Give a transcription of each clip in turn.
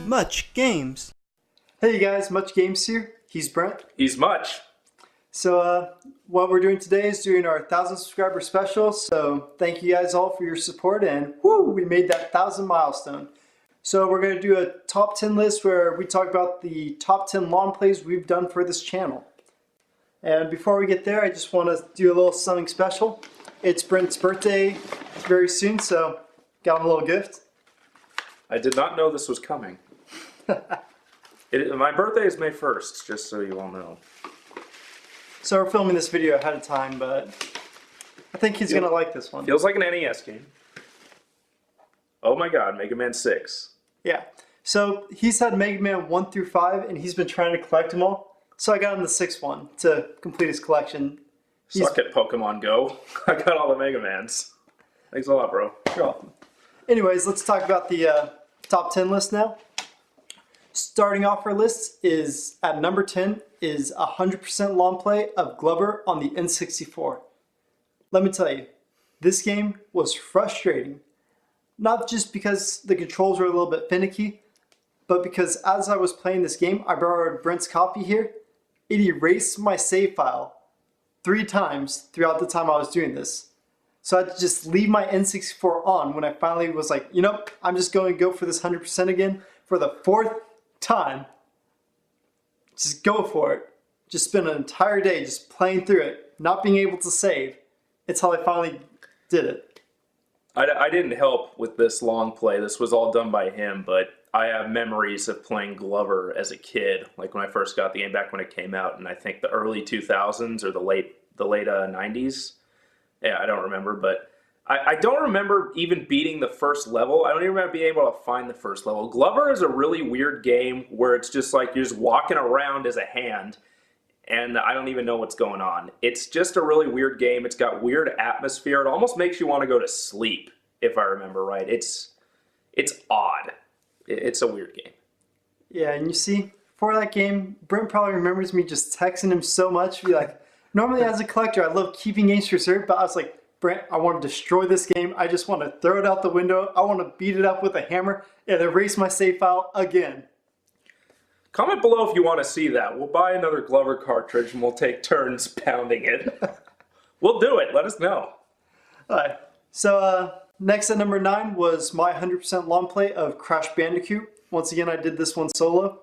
Much Games. Hey you guys, Much Games here. He's Brent. He's Much. So what we're doing today is doing our 1,000 subscriber special. So thank you guys all for your support, and woo, we made that 1,000 milestone. So we're going to do a top 10 list where we talk about the top 10 long plays we've done for this channel. And before we get there, I just want to do a little something special. It's Brent's birthday very soon, so got him a little gift. I did not know this was coming. My birthday is May 1st, just so you all know. So we're filming this video ahead of time, but I think he's going to like this one. Feels like an NES game. Oh my god, Mega Man 6. Yeah. So he's had Mega Man 1 through 5, and he's been trying to collect them all. So I got him the 6th one to complete his collection. Suck at Pokemon Go. I got all the Mega Mans. Thanks a lot, bro. You're welcome. Anyways, let's talk about the top 10 list now. Starting off our list is, at number 10, is 100% long play of Glover on the N64. Let me tell you, this game was frustrating. Not just because the controls were a little bit finicky, but because as I was playing this game, I borrowed Brent's copy here. It erased my save file 3 times throughout the time I was doing this. So I had to just leave my N64 on when I finally was like, you know, I'm just going to go for this 100% again for the 4th time. Just go for it. Just spend an entire day just playing through it, not being able to save. It's how I finally did it. I didn't help with this long play. This was all done by him, but I have memories of playing Glover as a kid, like when I first got the game back when it came out, and I think the early 2000s or the late 90s. Yeah, I don't remember, but I don't remember even beating the first level. I don't even remember being able to find the first level. Glover is a really weird game where it's just like you're just walking around as a hand, and I don't even know what's going on. It's just a really weird game. It's got weird atmosphere. It almost makes you want to go to sleep, if I remember right. It's odd. It's a weird game. Yeah, and you see, for that game, Brent probably remembers me just texting him so much. Be like, normally as a collector, I love keeping games preserved, but I was like, Brent, I want to destroy this game. I just want to throw it out the window. I want to beat it up with a hammer and erase my save file again. Comment below if you want to see that. We'll buy another Glover cartridge and we'll take turns pounding it. We'll do it. Let us know. Alright, so next at number 9 was my 100% long play of Crash Bandicoot. Once again, I did this one solo.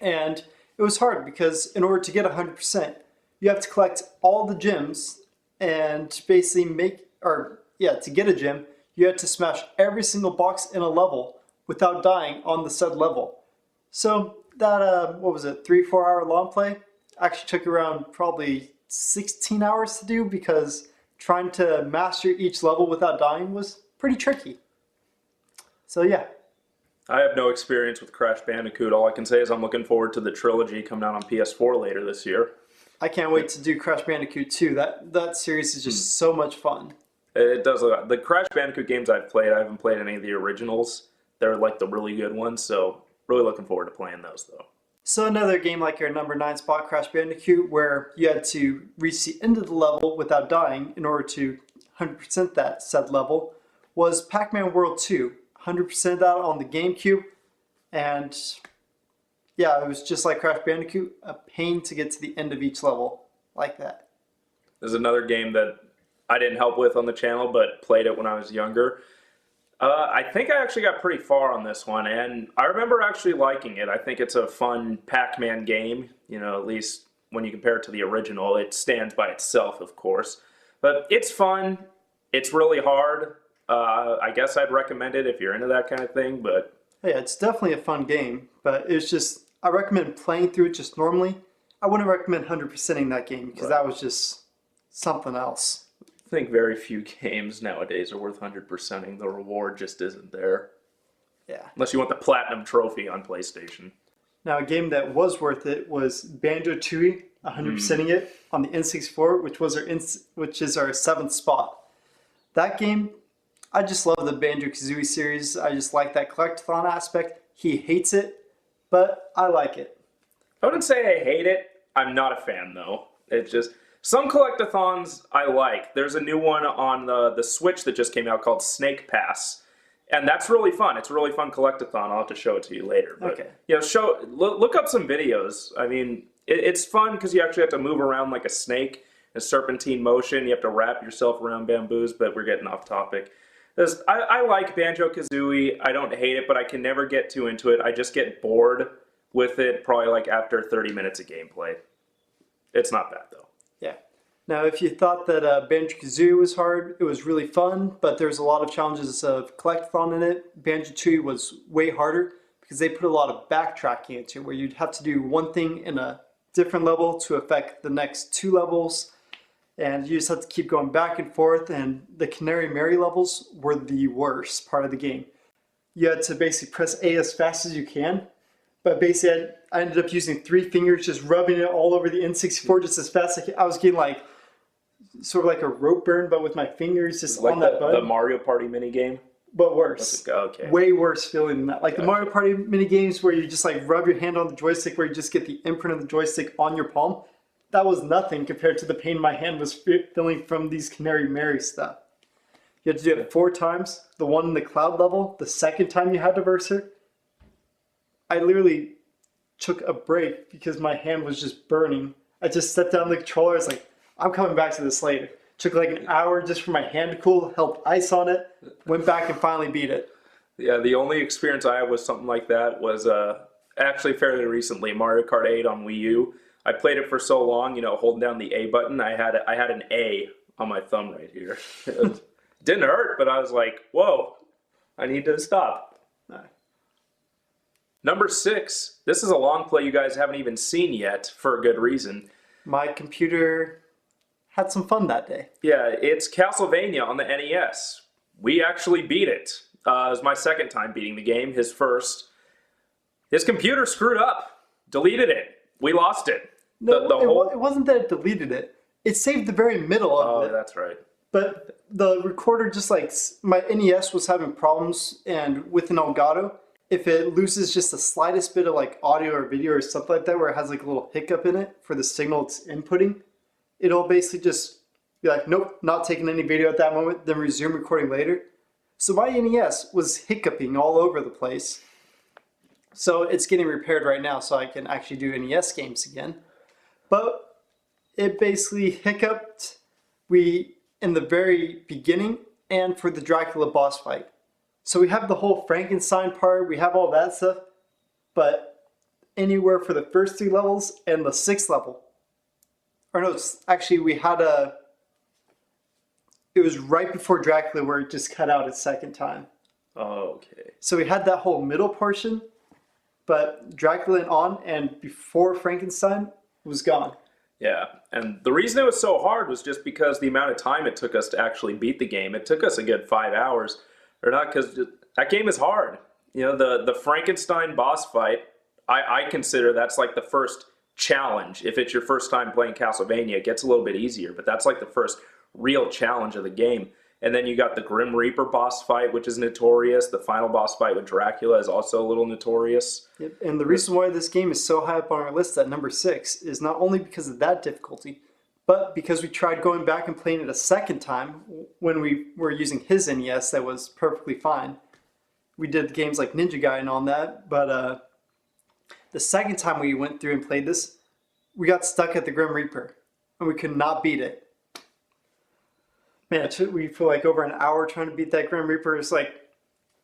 And it was hard because in order to get 100%, you have to collect all the gems and basically to get a gem, you had to smash every single box in a level without dying on the said level. So that, 3-4 hour long play actually took around probably 16 hours to do because trying to master each level without dying was pretty tricky. So yeah. I have no experience with Crash Bandicoot. All I can say is I'm looking forward to the trilogy coming out on PS4 later this year. I can't wait to do Crash Bandicoot 2. That series is just so much fun. It does a lot. The Crash Bandicoot games I've played, I haven't played any of the originals. They're like the really good ones, so really looking forward to playing those though. So another game like your number 9 spot, Crash Bandicoot, where you had to reach the end of the level without dying in order to 100% that said level, was Pac-Man World 2. 100% that on the GameCube, and yeah, it was just like Crash Bandicoot, a pain to get to the end of each level like that. There's another game that I didn't help with on the channel, but played it when I was younger. I think I actually got pretty far on this one, and I remember actually liking it. I think it's a fun Pac-Man game, you know, at least when you compare it to the original. It stands by itself, of course, but it's fun. It's really hard. I guess I'd recommend it if you're into that kind of thing, but... Yeah, it's definitely a fun game, but it's just, I recommend playing through it just normally. I wouldn't recommend 100%ing that game because that was just something else. I think very few games nowadays are worth 100%ing. The reward just isn't there. Yeah. Unless you want the Platinum Trophy on PlayStation. Now, a game that was worth it was Banjo-Tooie, 100%ing it on the N64, which is our 7th spot. That game, I just love the Banjo-Kazooie series. I just like that collectathon aspect. He hates it, but I like it. I wouldn't say I hate it. I'm not a fan, though. It's just, Some collectathons I like. There's a new one on the Switch that just came out called Snake Pass. And that's really fun. It's a really fun collectathon. I'll have to show it to you later. But, Okay. You know, look up some videos. I mean, it's fun because you actually have to move around like a snake, a serpentine motion. You have to wrap yourself around bamboos, but we're getting off topic. I like Banjo-Kazooie. I don't hate it, but I can never get too into it. I just get bored with it probably like after 30 minutes of gameplay. It's not bad, though. Yeah. Now, if you thought that Banjo-Kazooie was hard, it was really fun, but there's a lot of challenges of collectathon in it. Banjo-Tooie was way harder because they put a lot of backtracking into it, where you'd have to do one thing in a different level to affect the next 2 levels, and you just have to keep going back and forth, and the Canary Mary levels were the worst part of the game. You had to basically press A as fast as you can, but basically I ended up using 3 fingers, just rubbing it all over the N64 just as fast as I could. I was getting like sort of like a rope burn, but with my fingers just Like on that button. the Mario Party minigame? But worse. Okay. Way worse feeling than that. Like Gotcha. the Mario Party mini games where you just like rub your hand on the joystick, where you just get the imprint of the joystick on your palm. That was nothing compared to the pain my hand was feeling from these Canary Mary stuff. You had to do it 4 times. The one in the cloud level, the second time you had to verse her, I literally took a break because my hand was just burning. I just set down the controller. I was like, I'm coming back to this later. Took like an hour just for my hand to cool, helped ice on it, went back and finally beat it. Yeah, the only experience I had with something like that was actually fairly recently, Mario Kart 8 on Wii U. I played it for so long, you know, holding down the A button, I had an A on my thumb right here. It didn't hurt, but I was like, whoa, I need to stop. Number 6, this is a long play you guys haven't even seen yet for a good reason. My computer had some fun that day. Yeah, it's Castlevania on the NES. We actually beat it. It was my second time beating the game, his first. His computer screwed up, deleted it. We lost it. No, it wasn't that it deleted it. It saved the very middle of it. Oh, that's right. But the recorder just like, my NES was having problems, and with an Elgato, if it loses just the slightest bit of like audio or video or something like that, where it has like a little hiccup in it for the signal it's inputting, it'll basically just be like, nope, not taking any video at that moment, then resume recording later. So my NES was hiccuping all over the place. So it's getting repaired right now so I can actually do NES games again. But it basically hiccuped in the very beginning and for the Dracula boss fight. So we have the whole Frankenstein part, we have all that stuff, but anywhere for the first 3 levels and the 6th level. Or no, actually we had it was right before Dracula where it just cut out its second time. Oh, okay. So we had that whole middle portion, but Dracula and on and before Frankenstein was gone. Yeah, and the reason it was so hard was just because the amount of time it took us to actually beat the game. It took us a good 5 hours. Or not, because that game is hard. You know, the Frankenstein boss fight, I consider that's like the first challenge. If it's your first time playing Castlevania, it gets a little bit easier, but that's like the first real challenge of the game. And then you got the Grim Reaper boss fight, which is notorious. The final boss fight with Dracula is also a little notorious. Yep. And the reason why this game is so high up on our list at number 6 is not only because of that difficulty, but because we tried going back and playing it a second time when we were using his NES that was perfectly fine. We did games like Ninja Gaiden and all that, but the second time we went through and played this, we got stuck at the Grim Reaper, and we could not beat it. Man, we feel like over an hour trying to beat that Grim Reaper. It's like,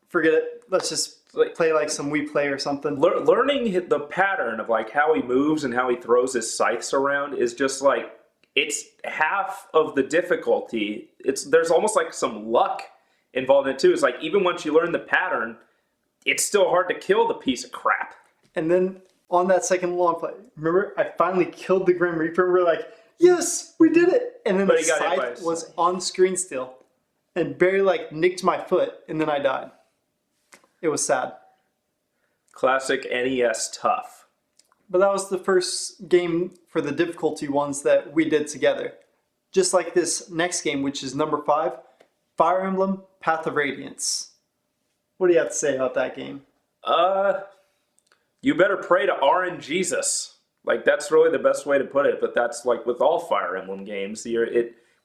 forget it. Let's just play like some Wii Play or something. Learning the pattern of like how he moves and how he throws his scythes around is just like, it's half of the difficulty. There's almost like some luck involved in it too. It's like even once you learn the pattern, it's still hard to kill the piece of crap. And then on that second long play, remember, I finally killed the Grim Reaper and we're like, yes, we did it. And then the scythe was on screen still and barely like nicked my foot, and then I died. It was sad. Classic NES tough. But that was the first game for the difficulty ones that we did together. Just like this next game, which is number 5, Fire Emblem Path of Radiance. What do you have to say about that game? You better pray to RNGesus. Like, that's really the best way to put it, but that's like with all Fire Emblem games.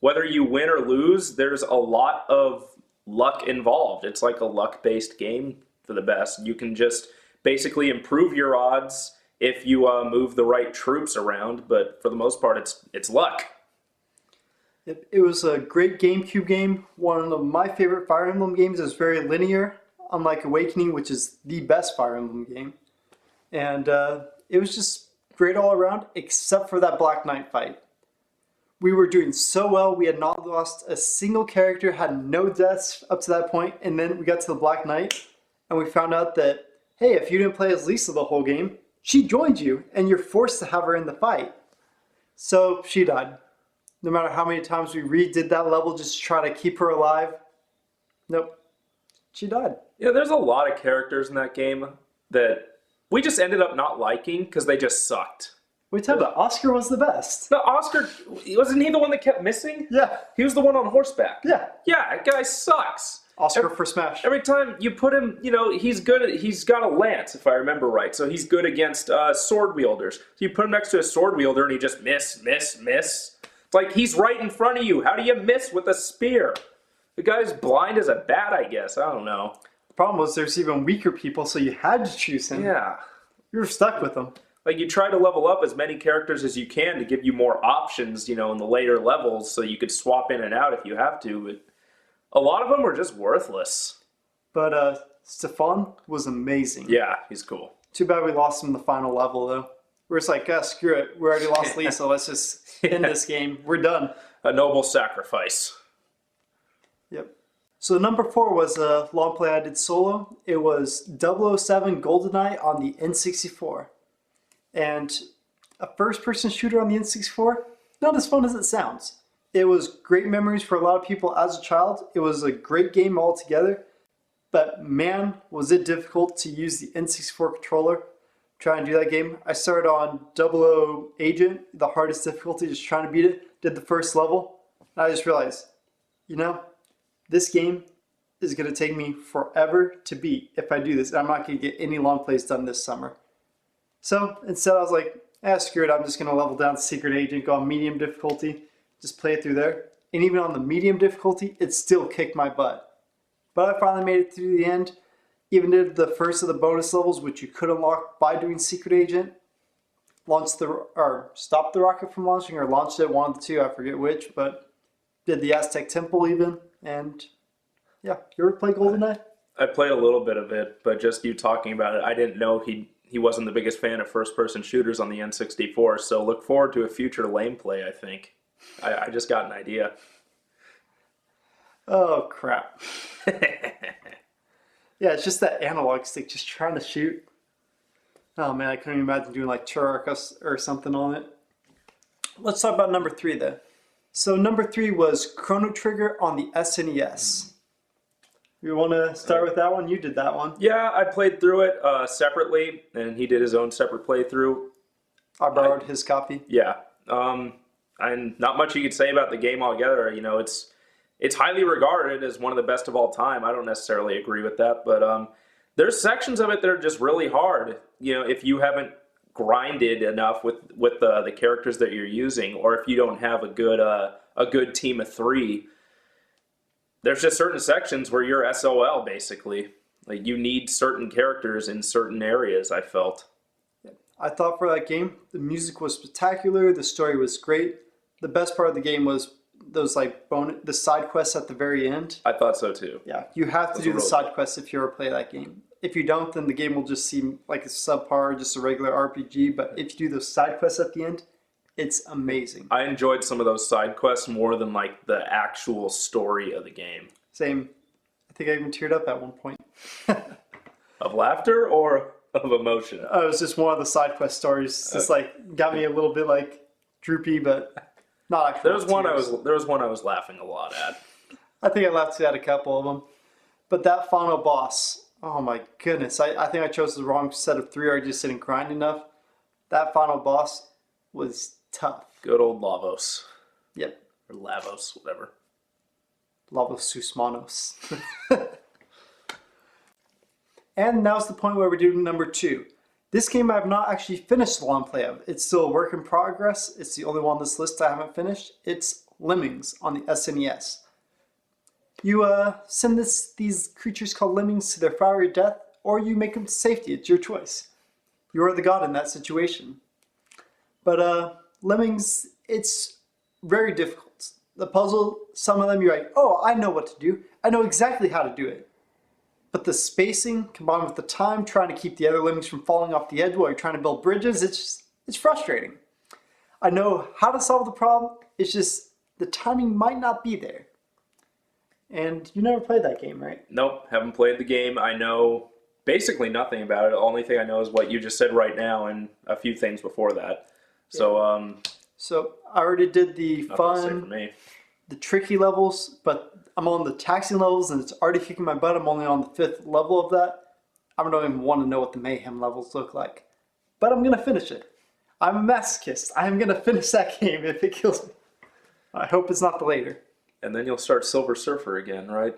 Whether you win or lose, there's a lot of luck involved. It's like a luck-based game for the best. You can just basically improve your odds if you move the right troops around, but for the most part, it's luck. It was a great GameCube game. One of my favorite Fire Emblem games. Is very linear, unlike Awakening, which is the best Fire Emblem game. And it was just great all around, except for that Black Knight fight. We were doing so well. We had not lost a single character, had no deaths up to that point, and then we got to the Black Knight, and we found out that, hey, if you didn't play as Lisa the whole game, she joined you, and you're forced to have her in the fight. So she died. No matter how many times we redid that level just to try to keep her alive, nope, she died. Yeah, there's a lot of characters in that game that we just ended up not liking because they just sucked. We talked about Oscar was the best. No, Oscar, wasn't he the one that kept missing? Yeah. He was the one on horseback. Yeah. Yeah, that guy sucks. Oscar for Smash. Every time you put him, he's got a lance, if I remember right. So he's good against sword wielders. So you put him next to a sword wielder and he just miss. It's like he's right in front of you. How do you miss with a spear? The guy's blind as a bat, I guess. I don't know. The problem was there's even weaker people, so you had to choose him. Yeah. You were stuck with him. Like, you try to level up as many characters as you can to give you more options, in the later levels, so you could swap in and out if you have to, but a lot of them were just worthless. But Stefan was amazing. Yeah, he's cool. Too bad we lost him in the final level, though. We're just like, screw it. We already lost Lisa. Let's just end this game. We're done. A noble sacrifice. Yep. So number 4 was a long play I did solo. It was 007 GoldenEye on the N64. And a first-person shooter on the N64, not as fun as it sounds. It was great memories for a lot of people as a child. It was a great game altogether. But man, was it difficult to use the N64 controller trying to do that game. I started on 00 Agent, the hardest difficulty, just trying to beat it. Did the first level. And I just realized, this game is going to take me forever to beat if I do this. And I'm not going to get any long plays done this summer. So instead I was like, screw it, I'm just going to level down to Secret Agent, go on medium difficulty, just play it through there. And even on the medium difficulty, it still kicked my butt. But I finally made it through the end, even did the first of the bonus levels, which you could unlock by doing Secret Agent. Stopped the rocket from launching, or launched it, one of the two, I forget which, but did the Aztec Temple even, and yeah. You ever play GoldenEye? I played a little bit of it, but just you talking about it, I didn't know he wasn't the biggest fan of first-person shooters on the N64, so look forward to a future lame play, I think. I just got an idea. Oh, crap. Yeah, it's just that analog stick, just trying to shoot. Oh man, I couldn't even imagine doing like Turok or something on it. Let's talk about number 3 then. So number 3 was Chrono Trigger on the SNES. You want to start with that one? You did that one. Yeah, I played through it separately, and he did his own separate playthrough. I borrowed his copy. Yeah. And not much you could say about the game altogether. It's highly regarded as one of the best of all time. I don't necessarily agree with that, but there's sections of it that are just really hard. If you haven't grinded enough with the characters that you're using, or if you don't have a good team of 3. There's just certain sections where you're SOL, basically. Like, you need certain characters in certain areas, I felt. I thought for that game, the music was spectacular, the story was great. The best part of the game was those the side quests at the very end. I thought so too. Yeah, you have to do the side quests if you ever play that game. If you don't, then the game will just seem like a subpar, just a regular RPG. But if you do those side quests at the end, it's amazing. I enjoyed some of those side quests more than the actual story of the game. Same. I think I even teared up at one point. Of laughter or of emotion? It was just one of the side quest stories. Just got me a little bit droopy, but not actually. There was one I was laughing a lot at. I think I laughed at a couple of them. But that final boss, oh my goodness. I think I chose the wrong set of 3, or I just didn't grind enough. That final boss was tough. Good old Lavos. Yep. Or Lavos, whatever. Lavos Susmanos. And now's the point where we're doing number 2. This game I have not actually finished the long play of. It's still a work in progress. It's the only one on this list I haven't finished. It's Lemmings on the SNES. You send these creatures called lemmings to their fiery death, or you make them to safety. It's your choice. You are the god in that situation. But lemmings, it's very difficult. The puzzle, some of them you're like, oh, I know what to do. I know exactly how to do it. But the spacing combined with the time, trying to keep the other lemmings from falling off the edge while you're trying to build bridges, it's frustrating. I know how to solve the problem. It's just the timing might not be there. And you never played that game, right? Nope, haven't played the game. I know basically nothing about it. The only thing I know is what you just said right now and a few things before that. So, So I already did the nothing to say for fun, me. the tricky levels, but I'm on the taxing levels and it's already kicking my butt. I'm only on the 5th level of that. I don't even want to know what the mayhem levels look like. But I'm going to finish it. I'm a masochist. I am going to finish that game if it kills me. I hope it's not the later. And then you'll start Silver Surfer again, right?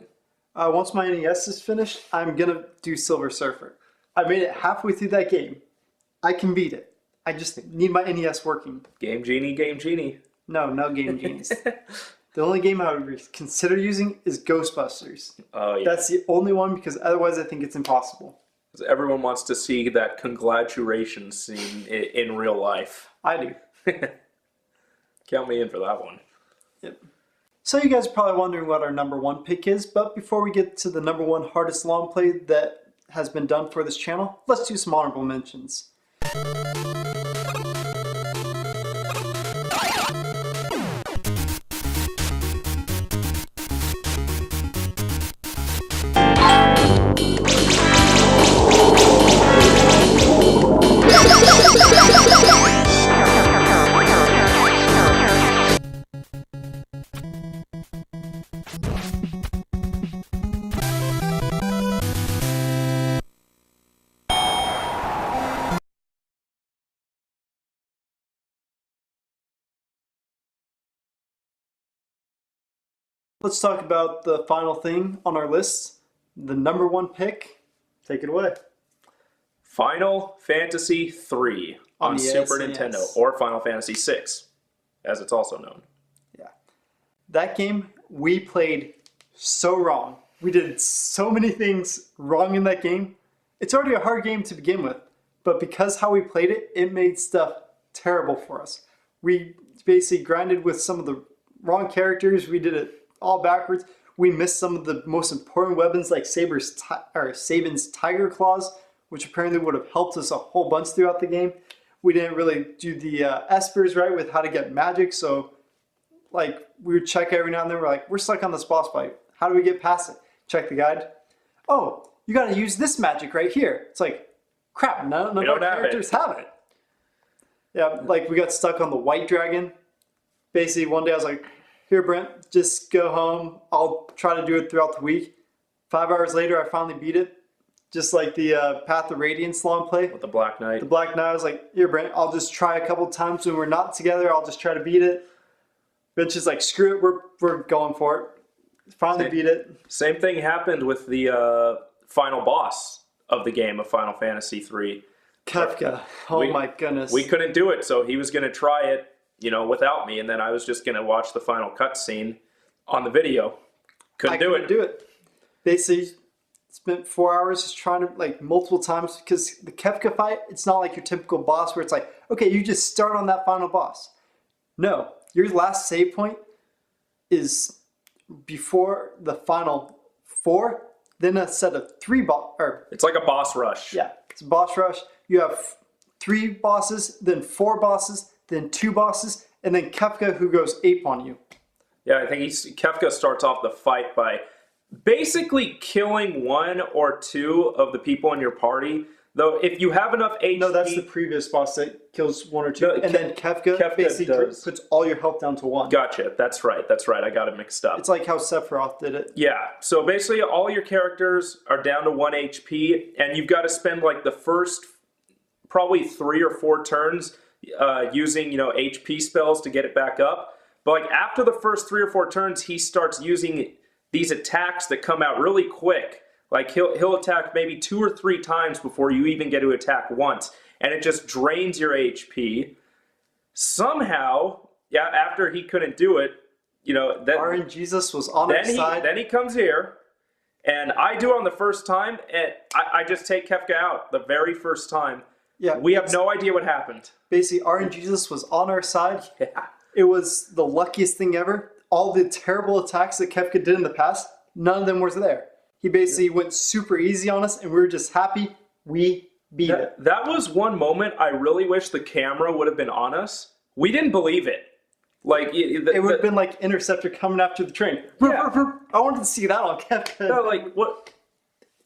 Once my NES is finished, I'm going to do Silver Surfer. I made it halfway through that game. I can beat it. I just need my NES working. Game Genie, Game Genie. No Game Genies. The only game I would consider using is Ghostbusters. Oh, yeah. That's the only one because otherwise I think it's impossible. Because everyone wants to see that congratulations scene in real life. I do. Count me in for that one. Yep. So you guys are probably wondering what our number 1 pick is, but before we get to the number 1 hardest long play that has been done for this channel, let's do some honorable mentions. Let's talk about the final thing on our list, the number 1 pick. Take it away. Final Fantasy III on the Super SNES. Nintendo, or Final Fantasy VI, as it's also known. Yeah. That game, we played so wrong. We did so many things wrong in that game. It's already a hard game to begin with, but because how we played it, it made stuff terrible for us. We basically grinded with some of the wrong characters. We did it all backwards. We missed some of the most important weapons like Saban's Tiger Claws, which apparently would have helped us a whole bunch throughout the game. We didn't really do the espers right with how to get magic, so like we would check every now and then. We're like, we're stuck on this boss fight. How do we get past it? Check the guide. Oh, you got to use this magic right here. It's like, crap, none of our characters have it. Yeah, like we got stuck on the white dragon. Basically, one day I was like, here, Brent, just go home. I'll try to do it throughout the week. 5 hours later, I finally beat it. Just like the Path of Radiance long play. With the Black Knight. The Black Knight, I was like, here, Brent, I'll just try a couple times when we're not together. I'll just try to beat it. Brent's just like, screw it, we're going for it. Finally beat it. Same thing happened with the final boss of the game of Final Fantasy III. Kefka. Oh my goodness. We couldn't do it, so he was going to try it, without me, and then I was just going to watch the final cutscene on the video. Couldn't do it. Basically, spent 4 hours just trying to, like, multiple times, because the Kefka fight, it's not like your typical boss where it's like, okay, you just start on that final boss. No, your last save point is before the final 4, then a set of 3 it's like a boss rush. Yeah, it's a boss rush. You have 3 bosses, then 4 bosses, then 2 bosses, and then Kefka who goes ape on you. Yeah, I think Kefka starts off the fight by basically killing 1 or 2 of the people in your party. Though if you have enough HP... No, that's the previous boss that kills 1 or 2. No, and then Kefka basically puts all your health down to 1. Gotcha. That's right. I got it mixed up. It's like how Sephiroth did it. Yeah. So basically all your characters are down to 1 HP, and you've got to spend like the first probably 3 or 4 turns using, HP spells to get it back up. But like after the first 3 or 4 turns, he starts using these attacks that come out really quick. Like he'll attack maybe 2 or 3 times before you even get to attack once. and it just drains your HP. Somehow, yeah, after he couldn't do it, you know, that RNGesus was on our side. Then he comes here, and I do it on the first time, and I just take Kefka out the very first time. Yeah, we have no idea what happened. Basically, RNGesus was on our side. Yeah. It was the luckiest thing ever. All the terrible attacks that Kefka did in the past, none of them was there. He basically went super easy on us, and we were just happy we beat it. That was one moment I really wish the camera would have been on us. We didn't believe it. Like it would have been like Interceptor coming after the train. Yeah. I wanted to see that on Kefka. No, like what?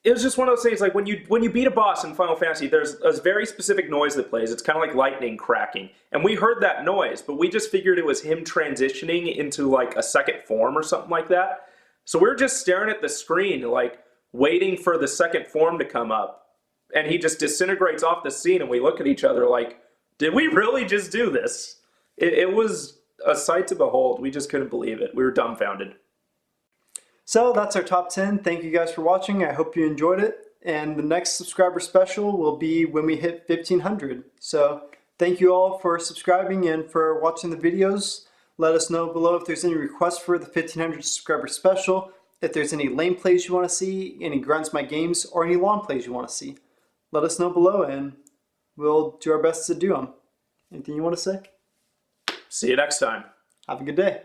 It was just one of those things. Like when you beat a boss in Final Fantasy, there's a very specific noise that plays. It's kind of like lightning cracking, and we heard that noise, but we just figured it was him transitioning into like a second form or something like that. So we're just staring at the screen, like waiting for the second form to come up, and he just disintegrates off the scene, and we look at each other like, did we really just do this? It was a sight to behold. We just couldn't believe it. We were dumbfounded. So that's our top 10. Thank you guys for watching. I hope you enjoyed it. And the next subscriber special will be when we hit 1,500. So thank you all for subscribing and for watching the videos. Let us know below if there's any requests for the 1,500 subscriber special, if there's any lane plays you want to see, any Grunts My Games, or any long plays you want to see. Let us know below and we'll do our best to do them. Anything you want to say? See you next time. Have a good day.